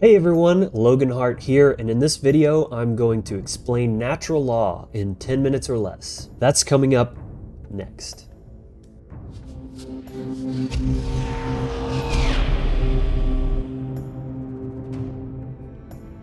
Hey everyone, Logan Hart here, and in this video I'm going to explain natural law in 10 minutes or less. That's coming up next.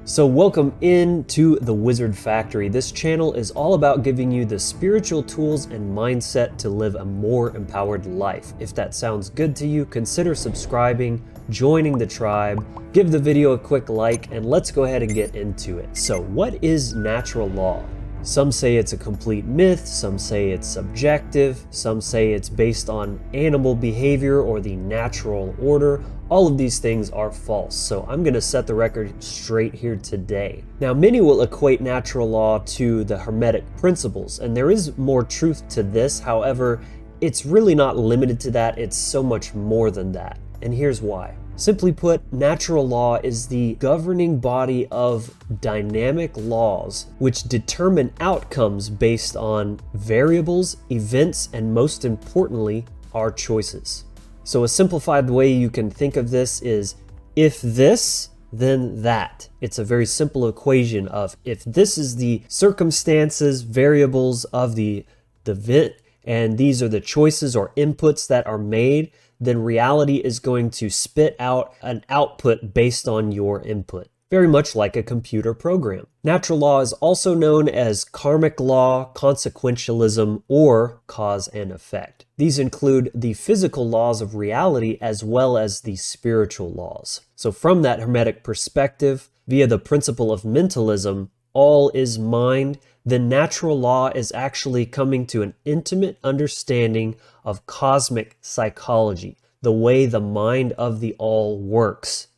So welcome into the Wizard Factory. This channel is all about giving you the spiritual tools and mindset to live a more empowered life. If that sounds good to you, consider subscribing, joining the tribe, give the video a quick like, and let's go ahead and get into it. So what is natural law? Some say it's a complete myth, some say it's subjective, some say it's based on animal behavior or the natural order. All of these things are false, so I'm going to set the record straight here today. Now, many will equate natural law to the Hermetic principles, and there is more truth to this. However, it's really not limited to that. It's so much more than that, and here's why. Simply put, natural law is the governing body of dynamic laws which determine outcomes based on variables, events, and most importantly, our choices. So a simplified way you can think of this is if this, then that. It's a very simple equation of if this is the circumstances, variables of the event, and these are the choices or inputs that are made, then reality is going to spit out an output based on your input, very much like a computer program. Natural law is also known as karmic law, consequentialism, or cause and effect. These include the physical laws of reality as well as the spiritual laws. So from that Hermetic perspective, via the principle of mentalism, all is mind, then natural law is actually coming to an intimate understanding of cosmic psychology, the way the mind of the all works.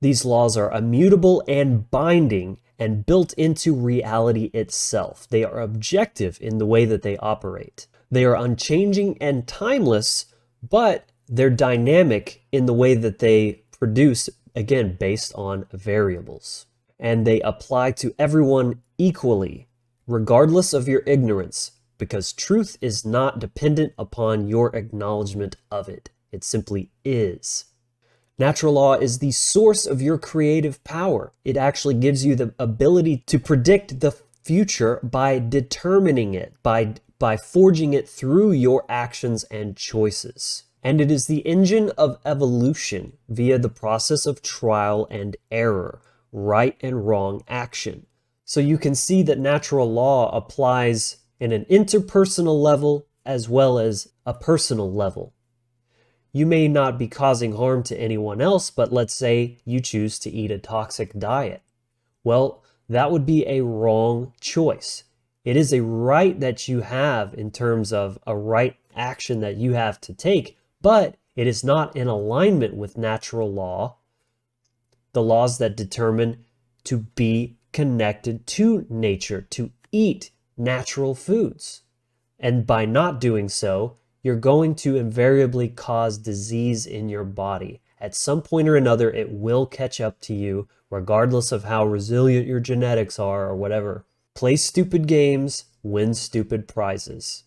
These laws are immutable and binding and built into reality itself. They are objective in the way that they operate. They are unchanging and timeless, but they're dynamic in the way that they produce, again, based on variables. And they apply to everyone equally, regardless of your ignorance, because truth is not dependent upon your acknowledgement of it. It simply is. Natural law is the source of your creative power. It actually gives you the ability to predict the future by determining it, by forging it through your actions and choices. And it is the engine of evolution via the process of trial and error, right and wrong action. So you can see that natural law applies in an interpersonal level as well as a personal level. You may not be causing harm to anyone else, but let's say you choose to eat a toxic diet. Well, that would be a wrong choice. It is a right that you have in terms of a right action that you have to take, but it is not in alignment with natural law, the laws that determine to be connected to nature, to eat natural foods. And by not doing so, you're going to invariably cause disease in your body. At some point or another, it will catch up to you, regardless of how resilient your genetics are or whatever. Play stupid games, win stupid prizes.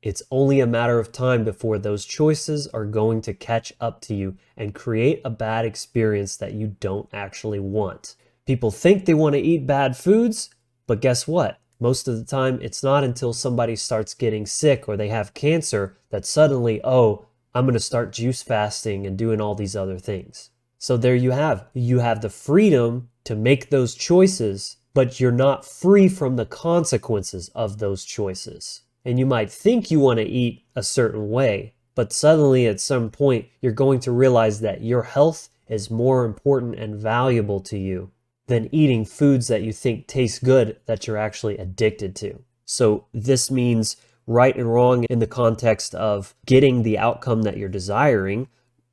It's only a matter of time before those choices are going to catch up to you and create a bad experience that you don't actually want. People think they want to eat bad foods, but guess what? Most of the time, it's not until somebody starts getting sick or they have cancer that suddenly, oh, I'm going to start juice fasting and doing all these other things. So there you have. You have the freedom to make those choices, but you're not free from the consequences of those choices. And you might think you want to eat a certain way, but suddenly at some point, you're going to realize that your health is more important and valuable to you than eating foods that you think taste good that you're actually addicted to. So this means right and wrong in the context of getting the outcome that you're desiring.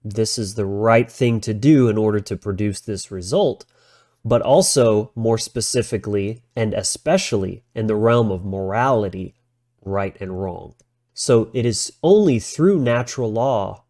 This is the right thing to do in order to produce this result, but also more specifically and especially in the realm of morality, right and wrong. So it is only through natural law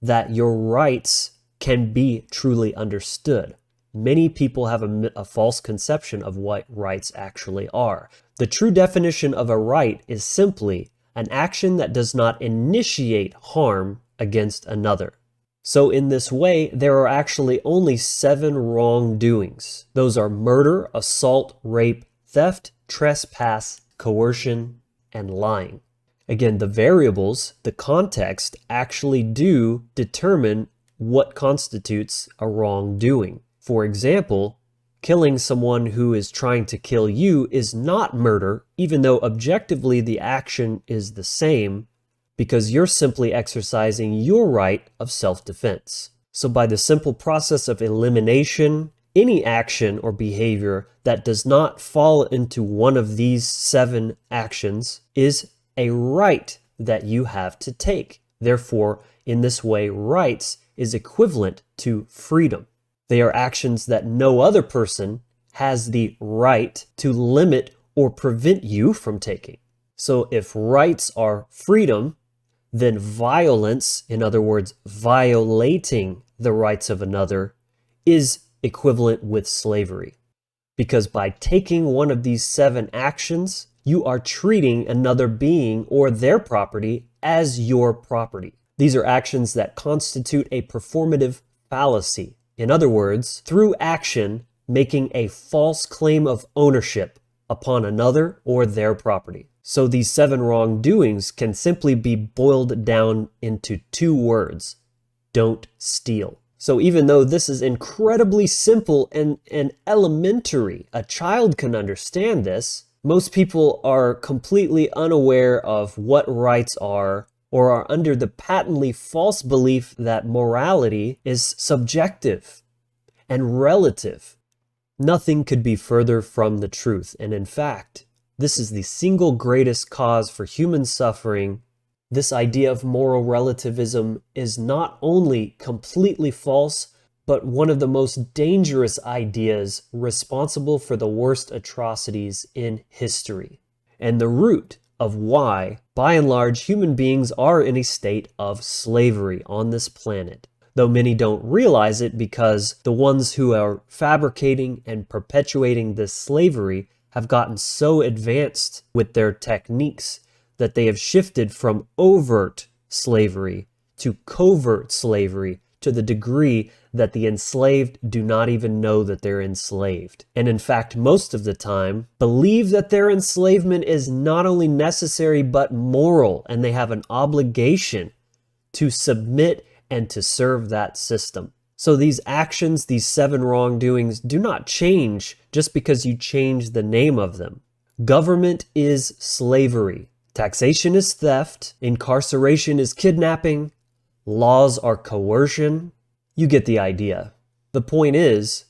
that your rights can be truly understood. Many people have a false conception of what rights actually are. The true definition of a right is simply an action that does not initiate harm against another. So in this way, there are actually only 7 wrongdoings. Those are murder, assault, rape, theft, trespass, coercion, and lying. Again, the variables, the context, actually do determine what constitutes a wrongdoing. For example, killing someone who is trying to kill you is not murder, even though objectively the action is the same, because you're simply exercising your right of self-defense. So by the simple process of elimination, any action or behavior that does not fall into one of these 7 actions is a right that you have to take. Therefore, in this way, rights is equivalent to freedom. They are actions that no other person has the right to limit or prevent you from taking. So if rights are freedom, then violence, in other words, violating the rights of another, is equivalent with slavery. Because by taking one of these 7 actions, you are treating another being or their property as your property. These are actions that constitute a performative fallacy. In other words, through action, making a false claim of ownership upon another or their property. So these 7 wrongdoings can simply be boiled down into 2 words: don't steal. So even though this is incredibly simple and elementary, a child can understand this, most people are completely unaware of what rights are, or are under the patently false belief that morality is subjective and relative. Nothing could be further from the truth, and in fact, this is the single greatest cause for human suffering. This idea of moral relativism is not only completely false, but one of the most dangerous ideas responsible for the worst atrocities in history, and the root of why, by and large, human beings are in a state of slavery on this planet. Though many don't realize it, because the ones who are fabricating and perpetuating this slavery have gotten so advanced with their techniques that they have shifted from overt slavery to covert slavery to the degree that the enslaved do not even know that they're enslaved. And in fact, most of the time, believe that their enslavement is not only necessary but moral, and they have an obligation to submit and to serve that system. So these actions, these 7 wrongdoings, do not change just because you change the name of them. Government is slavery. Taxation is theft. Incarceration is kidnapping. Laws are coercion. You get the idea. The point is,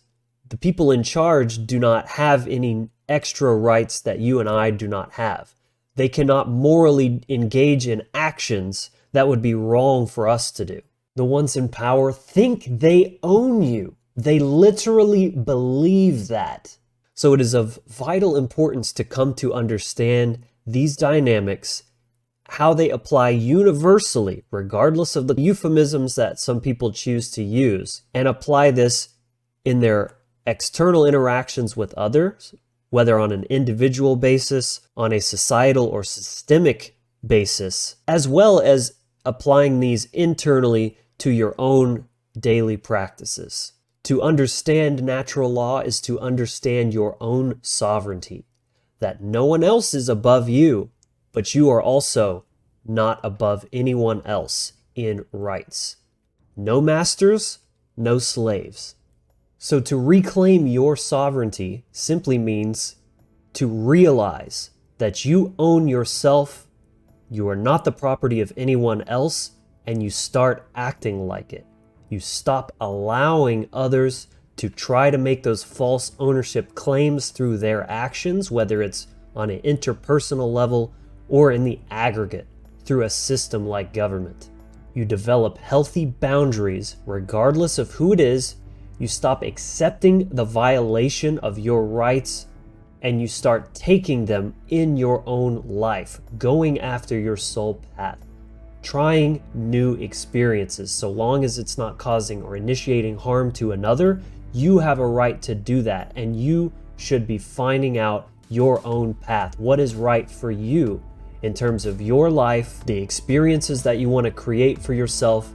the people in charge do not have any extra rights that you and I do not have. They cannot morally engage in actions that would be wrong for us to do. The ones in power think they own you. They literally believe that. So it is of vital importance to come to understand these dynamics, how they apply universally, regardless of the euphemisms that some people choose to use, and apply this in their external interactions with others, whether on an individual basis, on a societal or systemic basis, as well as applying these internally to your own daily practices. To understand natural law is to understand your own sovereignty, that no one else is above you, but you are also not above anyone else in rights. No masters, no slaves. So to reclaim your sovereignty simply means to realize that you own yourself, you are not the property of anyone else, and you start acting like it. You stop allowing others to try to make those false ownership claims through their actions, whether it's on an interpersonal level or in the aggregate through a system like government. You develop healthy boundaries regardless of who it is. You stop accepting the violation of your rights, and you start taking them in your own life, going after your soul path, trying new experiences. So long as it's not causing or initiating harm to another, you have a right to do that, and you should be finding out your own path, what is right for you in terms of your life, the experiences that you want to create for yourself,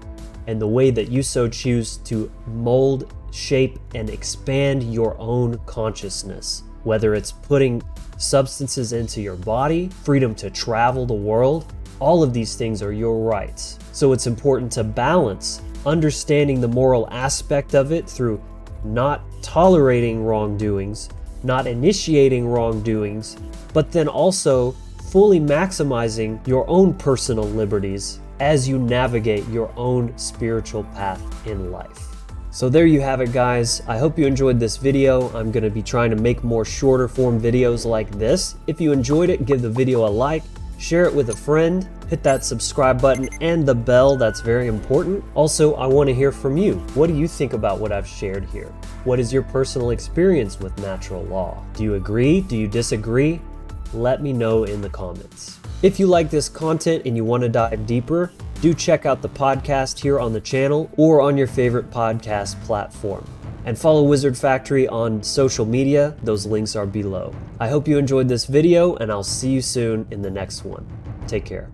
and the way that you so choose to mold, shape, and expand your own consciousness. Whether it's putting substances into your body, freedom to travel the world, all of these things are your rights. So it's important to balance understanding the moral aspect of it through not tolerating wrongdoings, not initiating wrongdoings, but then also fully maximizing your own personal liberties as you navigate your own spiritual path in life. So there you have it, guys. I hope you enjoyed this video. I'm going to be trying to make more shorter form videos like this. If you enjoyed it, give the video a like, share it with a friend, hit that subscribe button and the bell, that's very important. Also, I want to hear from you. What do you think about what I've shared here? What is your personal experience with natural law? Do you agree? Do you disagree? Let me know in the comments. If you like this content and you want to dive deeper, do check out the podcast here on the channel or on your favorite podcast platform. And follow Wizard Factory on social media. Those links are below. I hope you enjoyed this video, and I'll see you soon in the next one. Take care.